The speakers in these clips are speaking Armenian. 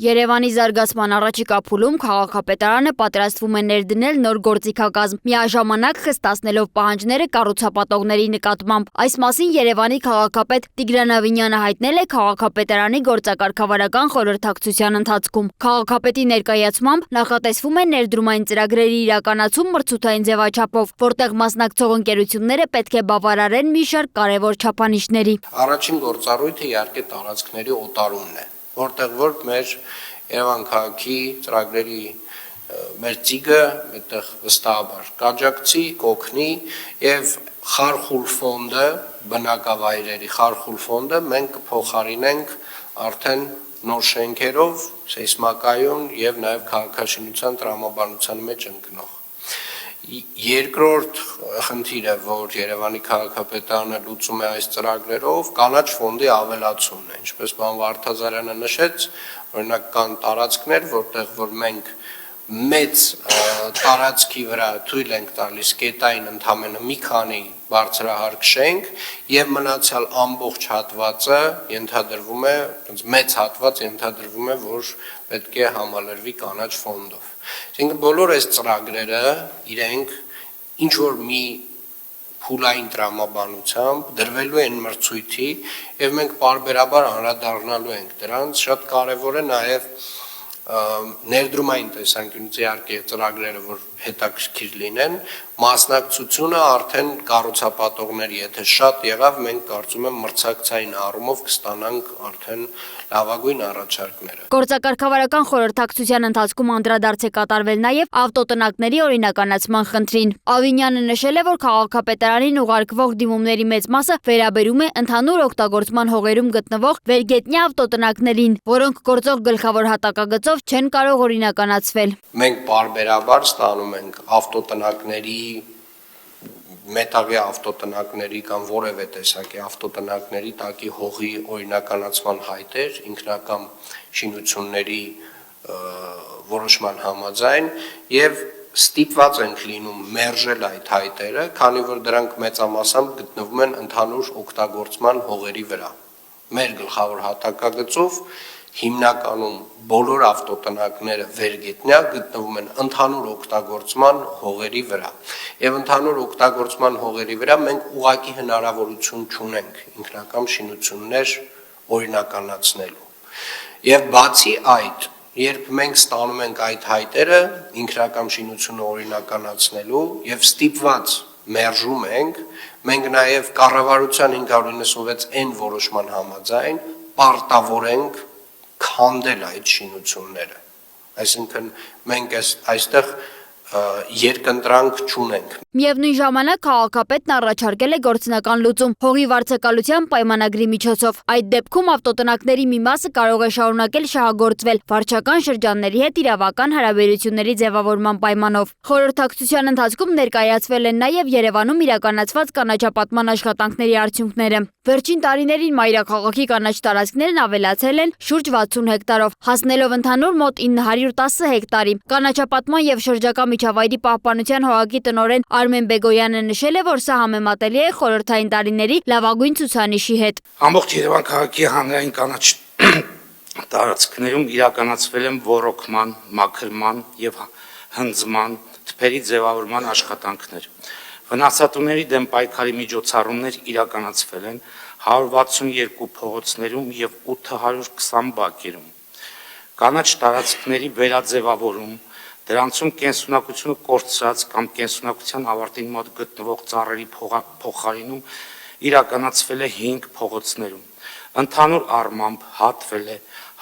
Երևանի զարգացման առաջիկա փուլում քաղաքապետարանը պատրաստվում է ներդնել նոր գործիքակազմ, միաժամանակ խստացնելով պահանջները կառուցապատողների նկատմամբ։ Այս մասին Երևանի քաղաքապետ Տիգրան Ավինյանը հայտնել է քաղաքապետարանի գործակարգավարական խորհրդակցության ընթացքում։ Քաղաքապետի ներկայացմամբ նախատեսվում է ներդրումային ծրագրերի իրականացում մրցութային ձևաչափով, որտեղ մասնակցող ընկերությունները պետք է բավարարեն մի շարք կարևոր չափանիշների։ Առաջին գործառույթը իհարկե տարածքների օտարումն է, որտեղ որ մեր Երևան քաղաքի ծրագրերի մեր ծիգը այդտեղ վստահաբար կաջակցի, կօգնի եւ խարխուլ ֆոնդը, բնակավայրերի խարխուլ ֆոնդը մենք կփոխարինենք արդեն նոր շենքերով, սեյսմակայուն եւ նաեւ քաղաքաշինության տրամաբանության մեջ ընկնող։ Երկրորդ խնդիրը, որ Երևանի քաղաքապետարանը լուծում է այս ծրագրերով, կանաչ ֆոնդի ավելացումն է, ինչպես պարոն Վարդազարյանը նշեց, օրինակ կան տարածքներ, որտեղ որ մենք մեծ տարածքի վրա թույլ ենք տալիս կետային ընդամենը մի քանի բարձրահարկ շենք եւ մնացյալ ամբողջ հատվածը ենթադրվում է, մեծ հատված ենթադրվում է, որ պետք է համալրվի կանաչ ֆոնդով։ Այսինքն բոլոր այս ծրագրերը իրենք ինչ որ մի փուլային տրամաբանությամբ դրվելու են մրցույթի եւ մենք պարբերաբար անդրադառնալու ենք դրանց, շատ կարեւոր է նաեւ ներդրումային տեսանկյունից իհարկե ծրագրերը, որ հետաքրքիր լինեն, մասնակցությունը արդեն կառուցապատողների, եթե շատ եղավ, մենք կարծում եմ մրցակցային առումով կստանանք արդեն լավագույն առաջարկները։ Գործակարգավարական խորհրդակցության ընթացքում անդրադարձ է կատարվել նաև ավտոտնակների օրինականացման խնդրին։ Ավինյանը նշել է, որ քաղաքապետարանին ուղարկվող դիմումների մեծ մասը վերաբերում է ընդհանուր օգտագործման հողերում գտնվող վերգետնյա ավտոտնակներին, որոնք գործող գլխավոր հատակագծով չեն կարող օրինականացվել։ Մենք պարբերաբար ստանում ենք ավտոտնակների, մետաղյա ավտոտնակների կամ որևէ տեսակի ավտոտնակների տակի հողի օրինականացման հայտեր, ինքնական շինությունների որոշման համաձայն եւ ստիպված ենք լինում մերժել այդ հայտերը, քանի որ դրանք մեծամասամբ գտնվում են ընդհանուր օգտագործման հողերի վրա։ Մեր գլխավոր հատակագծով հիմնականում բոլոր ավտոտնակները վերգետնյա գտնվում են ընդհանուր օգտագործման հողերի վրա։ Եվ ընդհանուր օգտագործման հողերի վրա մենք ուղղակի հնարավորություն չունենք ինքնական շինություններ օրինականացնելու։ Եվ բացի այդ, երբ մենք ստանում ենք այդ հայտերը ինքնական շինությունը օրինականացնելու եւ ստիպված մերժում ենք, մենք նաեւ կառավարության 596-N որոշման համաձայն պարտավոր ենք քանդել այդ շինությունները, այսինքն մենք այստեղ երկընտրանք չունենք։ Միևնույն ժամանակ քաղաքապետն առաջարկել է գործնական լուծում հողի վարձակալության պայմանագրի միջոցով։ Այդ դեպքում ավտոտնակների մի մասը կարող է շարունակել շահագործվել վարչական շրջանների հետ իրավական հարաբերությունների ձևավորման պայմանով։ Խորհրդակցության ընթացքում ներկայացվել են նաև Երևանում իրականացված կանաչապատման աշխատանքների արդյունքները։ Վերջին տարիներին մայրաքաղաքի կանաչ տարածքներն ավելացել են շուրջ 60 հեկտարով, հասնելով ընդհանուր մոտ 910 հեկտարի։ Կանաչապատման եւ շրջակա միջավայրի պահպանության հողակի տնօրեն Արմեն Բեգոյանը նշել է, որ սա համեմատելի է խորհրդային տարիների լավագույն ցուցանիշի հետ։ Ամբողջ Երևան քաղաքի հանրային կանաչ տարածքներում իրականացվել են ոռոգման, մաքրման եւ հնձման, թփերի ձևավորման աշխատանքներ։ Վնասատուների դեմ պայքարի միջոցառումներ իրականացվել են 162 փողոցներում եւ 820 բակերում։ Կանաչ տարածքների վերաձևավորում, դրանցում կենսունակությունը կորցրած կամ կենսունակության ավարտին մոտ գտնվող ծառերի փոխարինում իրականացվել է 5 փողոցներում։ Ընդհանուր առմամբ հատվել է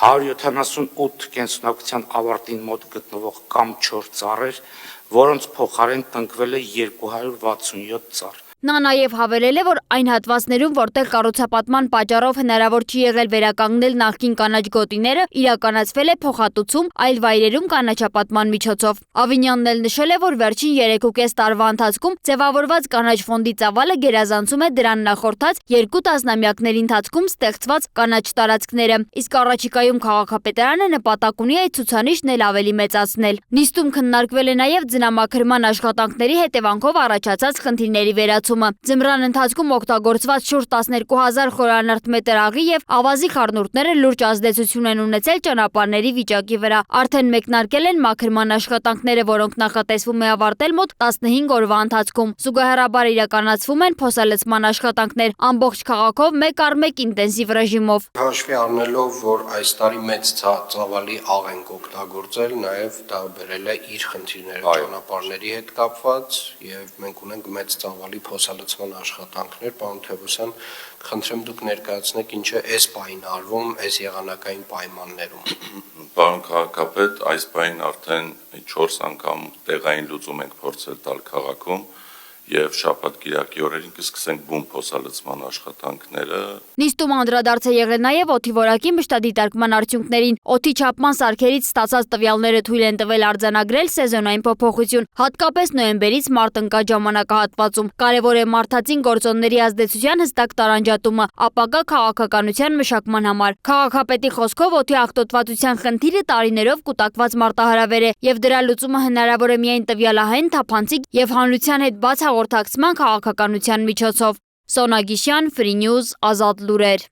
178 կենսունակության ավարտին մոտ գտնվող կամ 4 ծառեր, որոնց փոխարեն տնկվել է 267 ծառ։ Նա նաև հավելել է, որ այն հատվածներում, որտեղ կառուցապատման պատճառով հնարավոր չի եղել վերականգնել նախկին կանաչ գոտիները, իրականացվել է փոխհատուցում այլ վայրերում կանաչապատման միջոցով։ Ավինյանն էլ նշել է, որ վերջին 3.5 տարվա ընթացքում ձևավորված կանաչ ֆոնդի ծավալը գերազանցում է դրան նախորդած 2 տասնամյակների ընթացքում ստեղծված կանաչ տարածքները, իսկ առաջիկայում քաղաքապետարանը նպատակ ունի այդ ցուցանիշն էլ ավելի մեծացնել։ Նիստում քննարկվել է նաև ձնամաքրման աշխատանքների հետևանքով առաջացած խնդիրների վերացում։ լուծումը։ Ձմռան ընթացքում օգտագործված շուրջ 12,000 խորանարդ մետր աղի եւ ավազի խառնուրդները լուրջ ազդեցություն են ունեցել ճանապարհների վիճակի վրա։ Արդեն մեկնարկել են մաքրման աշխատանքները, որոնք նախատեսվում է ավարտել մոտ 15 օրվա ընթացքում։ Զուգահեռաբար իրականացվում են փոսալցման աշխատանքներ ամբողջ քաղաքով 1/1 ինտենսիվ ռեժիմով։ Հաշվի առնելով, որ այս տարի մեծ ծավալի աղ ենք օգտագործել, նաև դա բերել է իր խնդիրները ճանապարհների հետ կապված եւ մենք ունենք մեծ ծավալի փոսալցման աշխատանքներ, պարոն Թևոսյան, խնդրեմ դուք ներկայացնեք ինչ է այս պահին արվում այս եղանակային պայմաններում։ Պարոն քաղաքապետ, այս պահին արդեն 4 անգամ տեղային լուծում ենք փորձել տալ քաղաքում եւ շաբաթ-կիրակի օրերին կսկսենք բուն փոսալցման աշխատանքները։ Նիստում անդրադարձ է եղել նաև օդի որակի մշտադիտարկման արդյունքներին։ Օդի չափման սարքերից ստացած տվյալները թույլ են տվել արձանագրել սեզոնային փոփոխություն, հատկապես նոյեմբերից մարտ ընկած ժամանակահատվածում։ Կարևոր է մարդածին գործոնների ազդեցության հստակ տարանջատումը ապագա քաղաքականության մշակման համար։ Քաղաքապետի խոսքով օդի աղտոտվածության խնդիրը տարիներով կուտակված մարտահրավեր է եւ դրա լուծումը հնարավոր է միայն տվյալահեն, թափանցիկ եւ հանրության հետ բաց հաղորդակցման քաղաքականության միջոցով։ Սոնա Գիշյան, Free News, Ազատ լուրեր։